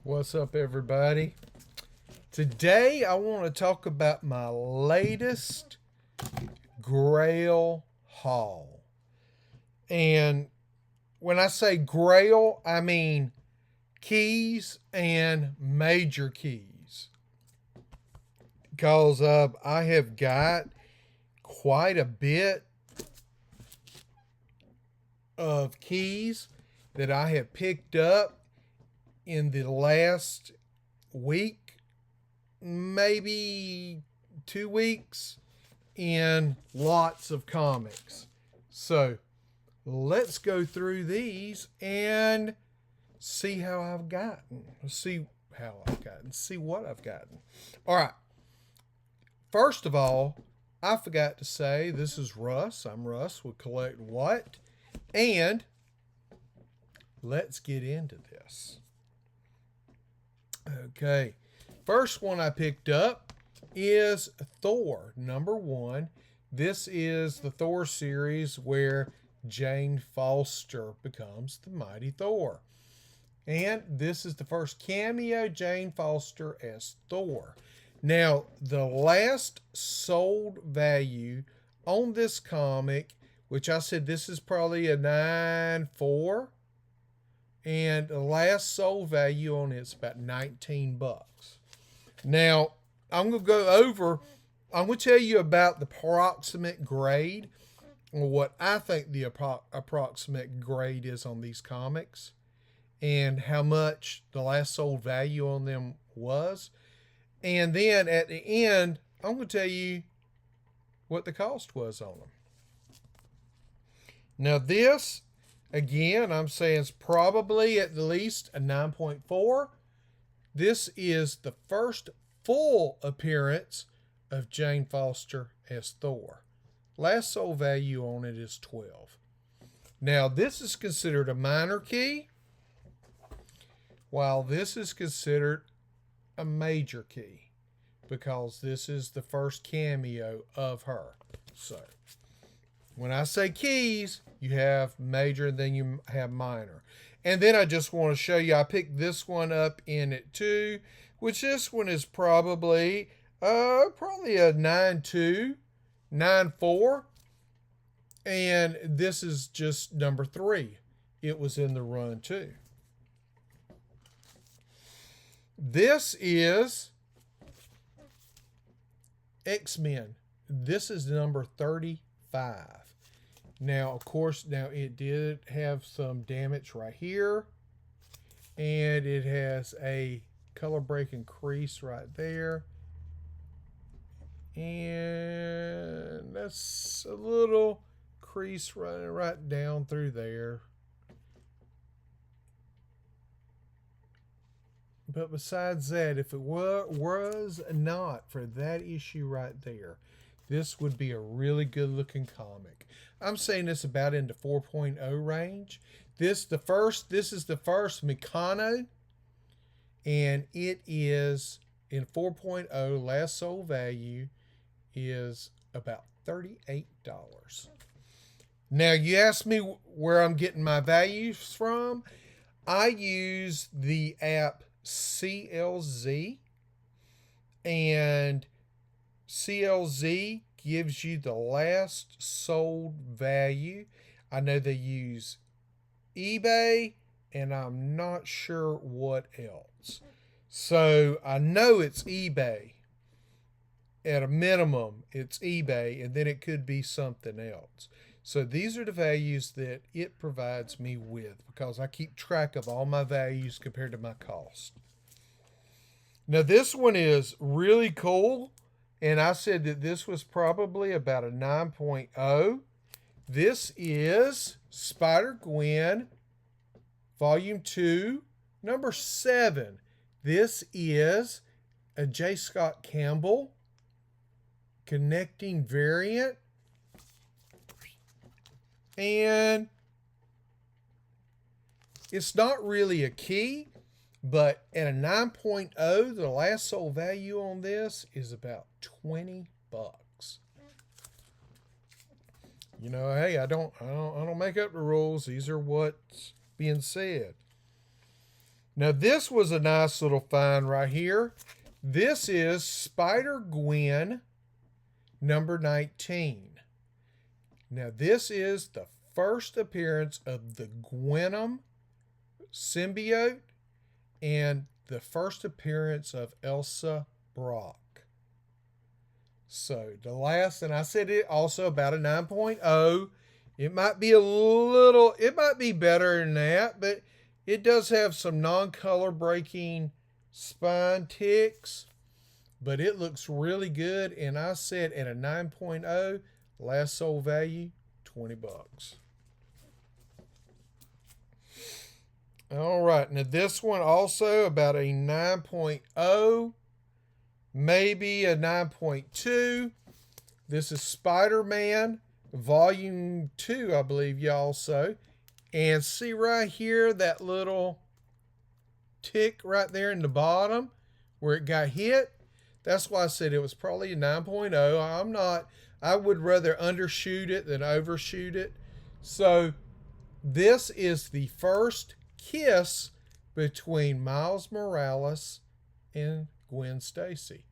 What's up, everybody? Today I want to talk about my latest Grail haul. And when I say Grail, I mean keys and major keys. Because I have got quite a bit of keys that I have picked up in the last week, maybe 2 weeks, in lots of comics. So let's go through these and see how I've gotten. See what I've gotten. All right. First of all, I forgot to say this is Russ. I'm Russ with Collect What? And let's get into this. Okay, first one I picked up is Thor #1. This is the Thor series where Jane Foster becomes the mighty Thor. And this is the first cameo Jane Foster as Thor. Now, the last sold value on this comic, which I said this is probably a 9.4, and the last sold value on it's about $19. Now, I'm going to tell you about the approximate grade, or what I think the approximate grade is on these comics, and how much the last sold value on them was. And then at the end, I'm going to tell you what the cost was on them. Now this, again, I'm saying it's probably at least a 9.4. This is the first full appearance of Jane Foster as Thor. Last sold value on it is 12. Now, this is considered a minor key, while this is considered a major key, because this is the first cameo of her. So, when I say keys, you have major and then you have minor. And then I just want to show you, I picked this one up in it too, which this one is probably a 9.2, 9.4. And this is just #3. It was in the run too. This is X-Men. This is number 35. Now, of course, it did have some damage right here. And it has a color breaking crease right there. And that's a little crease running right down through there. But besides that, if it was not for that issue right there, this would be a really good looking comic. I'm saying this about into 4.0 range. This is the first Meccano, and it is in 4.0. Last sold value is about $38. Now, you asked me where I'm getting my values from. I use the app CLZ, and CLZ gives you the last sold value. I know they use eBay, and I'm not sure what else. So I know it's eBay. At a minimum, it's eBay, and then it could be something else. So these are the values that it provides me with, because I keep track of all my values compared to my cost. Now this one is really cool, and I said that this was probably about a 9.0. This is Spider-Gwen, Volume 2, number 7. This is a J. Scott Campbell connecting variant. And it's not really a key, but at a 9.0, the last sold value on this is about $20. You know, hey, I don't make up the rules. These are what's being said. Now this was a nice little find right here. This is Spider-Gwen number 19. Now this is the first appearance of the Gwenom symbiote and the first appearance of Elsa Brock. So the last, and I said it also about a 9.0. It might be it might be better than that, but it does have some non-color breaking spine ticks, but it looks really good. And I said at a 9.0, last sold value, $20. All right, now this one also about a 9.0, maybe a 9.2. This is Spider-Man Volume 2, I believe, y'all. So, and see right here that little tick right there in the bottom where it got hit. That's why I said it was probably a 9.0. I would rather undershoot it than overshoot it. So this is the first kiss between Miles Morales and Gwen Stacy.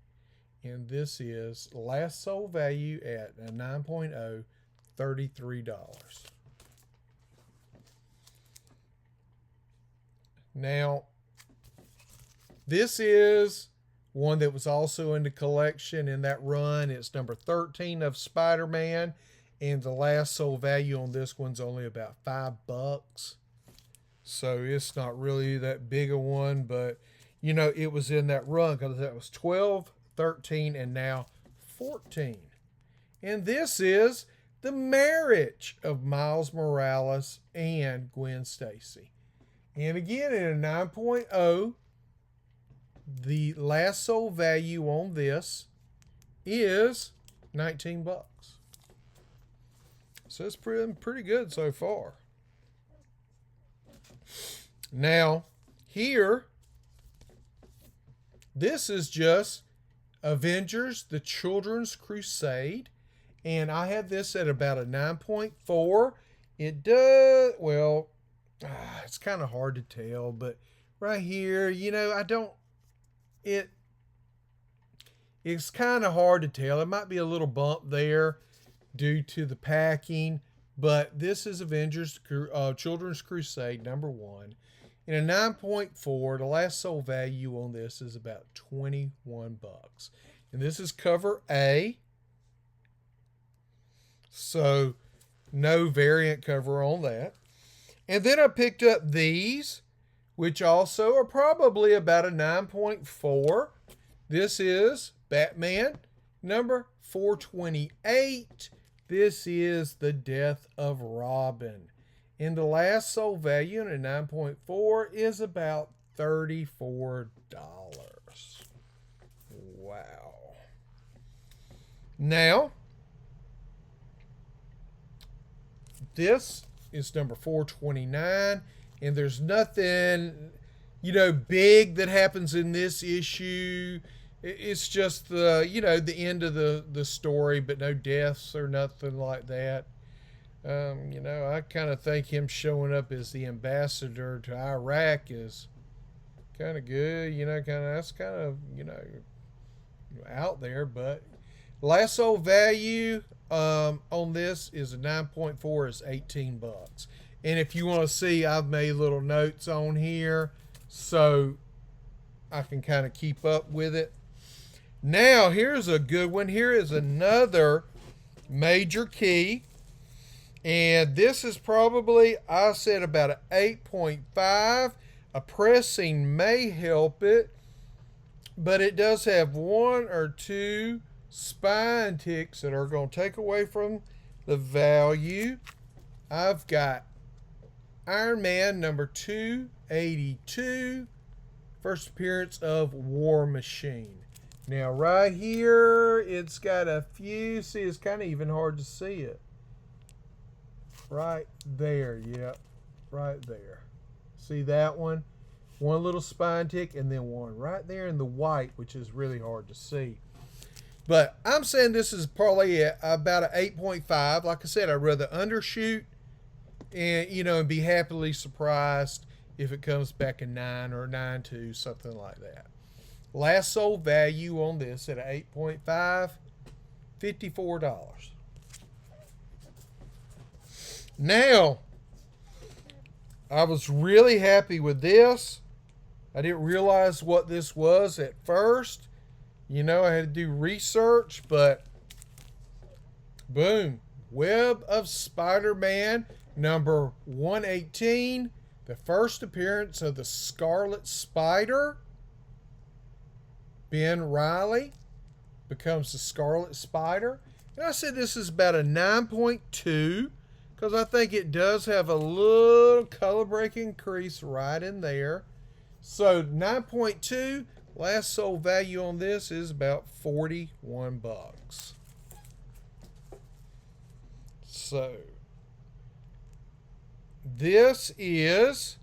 And this is last sold value at a 9.0, $33. Now, this is one that was also in the collection in that run. It's number 13 of Spider-Man. And the last sold value on this one's only about $5. So it's not really that big a one, but you know, it was in that run because that was 12, 13, and now 14. And this is the marriage of Miles Morales and Gwen Stacy. And again, in a 9.0, the last sold value on this is $19. So it's pretty good so far. Now, here, this is just Avengers, the Children's Crusade. And I had this at about a 9.4. It does, well, it's kind of hard to tell, but right here, you know, it's kind of hard to tell. It might be a little bump there due to the packing, but this is Avengers, Children's Crusade, number 1. In a 9.4, the last sold value on this is about $21. And this is cover A. So no variant cover on that. And then I picked up these, which also are probably about a 9.4. This is Batman number 428. This is the death of Robin. And the last sold value in a 9.4 is about $34. Wow. Now, this is number 429, and there's nothing, you know, big that happens in this issue. It's just the, you know, the end of the story, but no deaths or nothing like that. You know, I kind of think him showing up as the ambassador to Iraq is kind of good. You know, that's kind of, you know, out there. But last sold value on this is a 9.4, is $18. And if you want to see, I've made little notes on here so I can kind of keep up with it. Now, here's a good one. Here is another major key. And this is probably, I said, about an 8.5. A pressing may help it, but it does have 1 or 2 spine ticks that are going to take away from the value. I've got Iron Man number 282, first appearance of War Machine. Now right here, it's got a few, see, it's kind of even hard to see it. Right there, yep, right there. See that one? One little spine tick and then one right there in the white, which is really hard to see. But I'm saying this is probably about an 8.5. Like I said, I'd rather undershoot and, you know, and be happily surprised if it comes back a 9 or a 9.2, something like that. Last sold value on this at 8.5, $54. Now, I was really happy with this. I didn't realize what this was at first. You know, I had to do research, but boom. Web of Spider-Man number 118. The first appearance of the Scarlet Spider. Ben Reilly becomes the Scarlet Spider. And I said this is about a 9.2 because I think it does have a little color break increase right in there. So 9.2, last sold value on this is about 41 bucks. So this is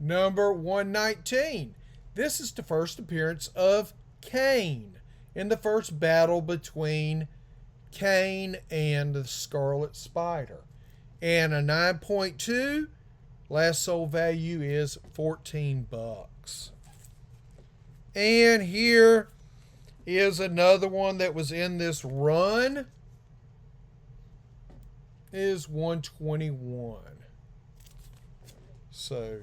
number 119. This is the first appearance of Kane in the first battle between Kane and the Scarlet Spider. And a 9.2, last sold value is 14 bucks. And here is another one that was in this run. Is 121. So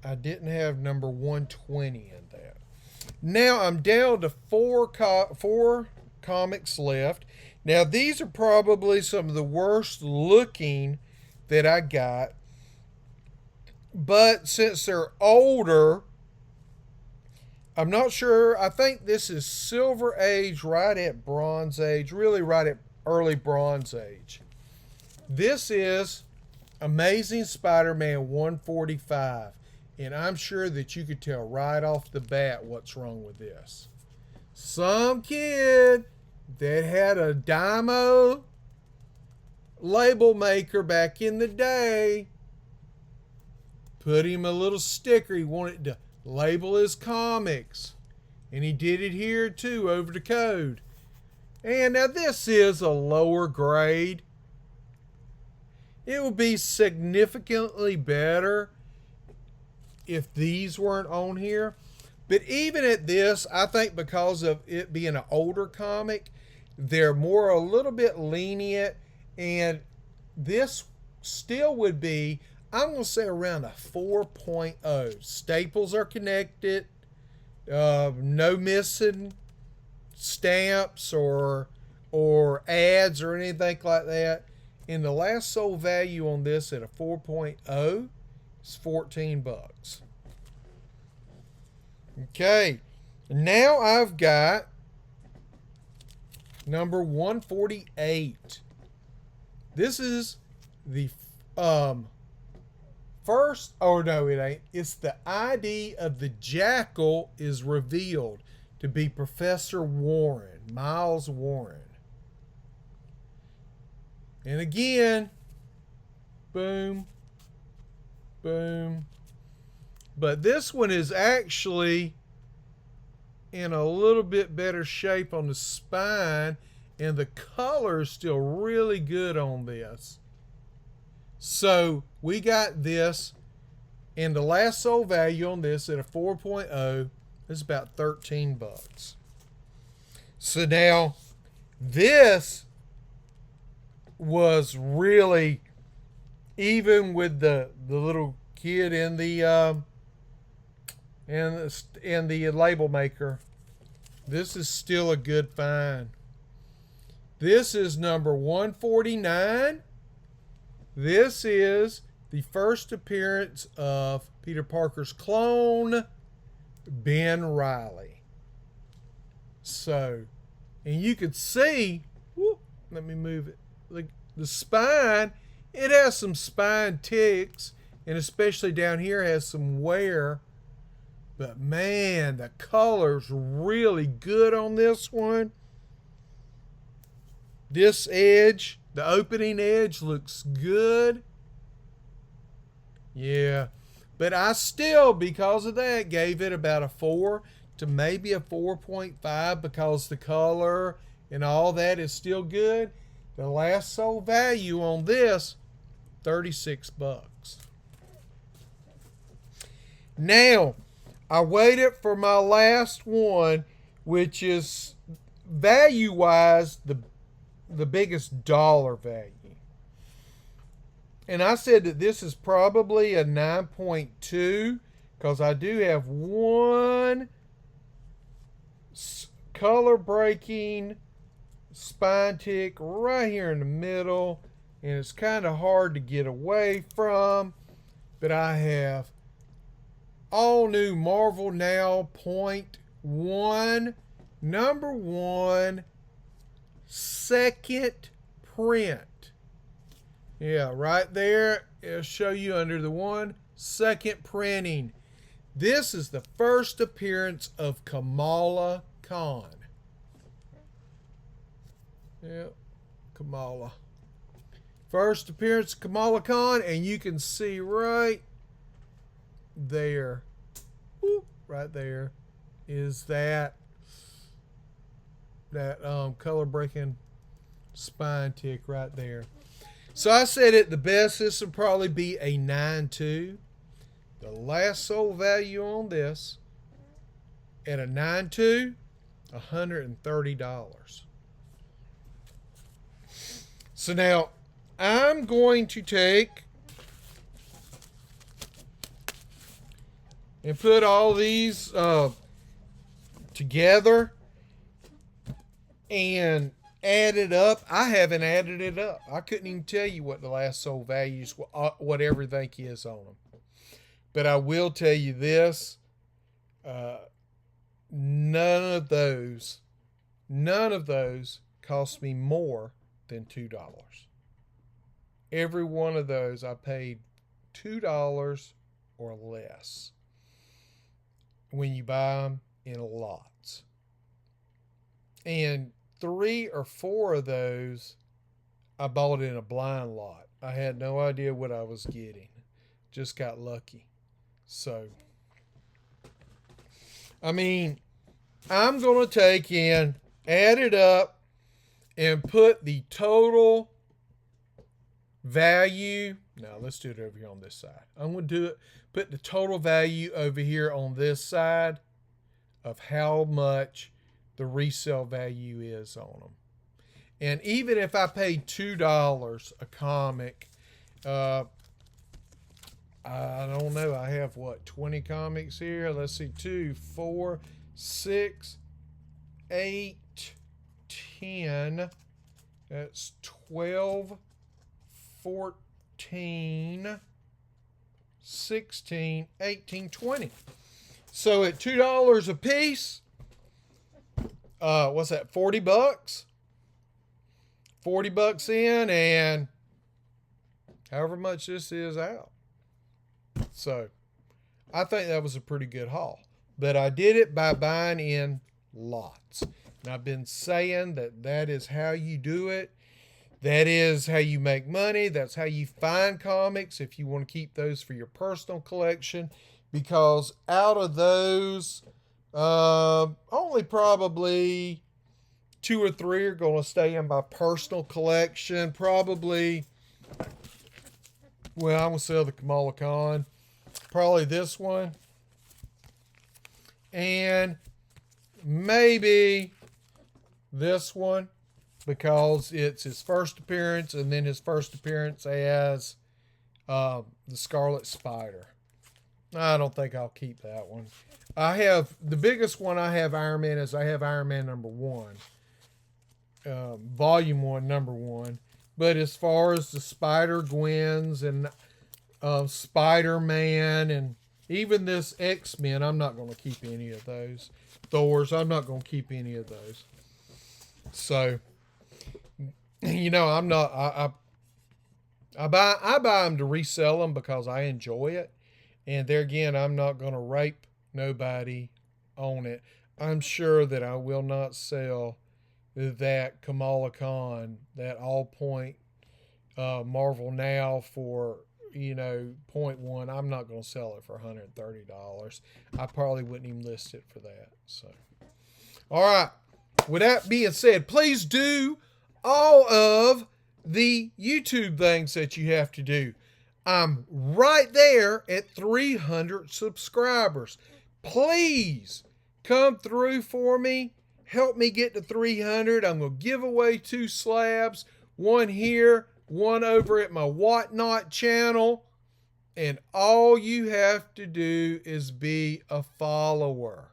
I didn't have number 120 in that. Now I'm down to four comics left. Now these are probably some of the worst looking that I got. But since they're older, I'm not sure. I think this is Silver Age, right at Bronze Age, really right at early Bronze Age. This is Amazing Spider-Man 145. And I'm sure that you could tell right off the bat what's wrong with this. Some kid that had a Dymo label maker back in the day put him a little sticker. He wanted to label his comics. And he did it here too over the code. And now this is a lower grade. It would be significantly better if these weren't on here. But even at this, I think because of it being an older comic, they're more a little bit lenient. And this still would be, I'm going to say around a 4.0. Staples are connected. No missing stamps or ads or anything like that. And the last sold value on this at a 4.0 is 14 bucks. Okay, now I've got number 148. This is the first, oh no it ain't. It's the ID of the Jackal is revealed to be Professor Warren, Miles Warren. And again, boom, boom. But this one is actually in a little bit better shape on the spine, and the color is still really good on this. So we got this, and the last sold value on this at a 4.0 is about 13 bucks. So now this was really, even with the little kid in the label maker, this is still a good find. This is number 149. This is the first appearance of Peter Parker's clone, Ben Reilly. So, and you could see, whoop, let me move it. Look, the spine, it has some spine ticks, and especially down here has some wear. But man, the color's really good on this one. This edge, the opening edge looks good. Yeah, but I still, because of that, gave it about a 4 to maybe a 4.5 because the color and all that is still good. The last sold value on this $36. Now, I waited for my last one, which is value-wise the biggest dollar value. And I said that this is probably a 9.2 because I do have one color breaking spine tick right here in the middle, and it's kind of hard to get away from. But I have all new Marvel Now .1 number 1 second print. Yeah, right there. It'll show you under the 1 second printing. This is the first appearance of Kamala Khan. Yeah, Kamala. First appearance of Kamala Khan, and you can see right there, right there, is that color breaking spine tick right there. So I said at the best, this would probably be a 9.2. The last sold value on this at a 9.2, $130. So now I'm going to take and put all these together and add it up. I haven't added it up. I couldn't even tell you what the last sold values, what everything is on them. But I will tell you this, none of those cost me more than $2. Every one of those I paid $2 or less when you buy them in lots. And 3 or 4 of those I bought in a blind lot. I had no idea what I was getting. Just got lucky. So, I mean, I'm going to take in, add it up, and put the total value. Now, let's do it over here on this side. I'm going to do it, put the total value over here on this side of how much the resale value is on them. And even if I paid $2 a comic, I don't know. I have, 20 comics here? Let's see, 2, 4, 6, 8, 10. That's 12, 14, 16, 18, 20. So at $2 a piece, what's that, 40 bucks? 40 bucks in, and however much this is out. So I think that was a pretty good haul. But I did it by buying in lots. And I've been saying that is how you do it. That is how you make money. That's how you find comics if you want to keep those for your personal collection. Because out of those, only probably 2 or 3 are going to stay in my personal collection. Probably, well, I'm going to sell the Kamala Khan. Probably this one. And maybe this one, because it's his first appearance, and then his first appearance as the Scarlet Spider. I don't think I'll keep that one. I have, the biggest one I have Iron Man is I have Iron Man number 1. Volume 1, number 1. But as far as the Spider-Gwens and Spider-Man and even this X-Men, I'm not going to keep any of those. Thors, I'm not going to keep any of those. So, I'm not, I buy them to resell them because I enjoy it. And there again, I'm not going to rape nobody on it. I'm sure that I will not sell that Kamala Khan, that all-point Marvel Now for, .1. I'm not going to sell it for $130. I probably wouldn't even list it for that. So, all right. With that being said, please do all of the YouTube things that you have to do. I'm right there at 300 subscribers. Please come through for me. Help me get to 300. I'm going to give away 2 slabs. One here, one over at my Whatnot channel. And all you have to do is be a follower.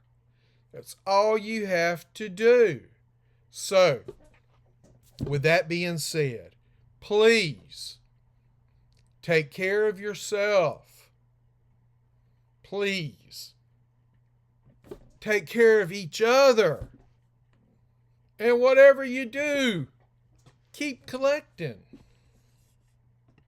That's all you have to do. So, with that being said, please take care of yourself. Please take care of each other. And whatever you do, keep collecting.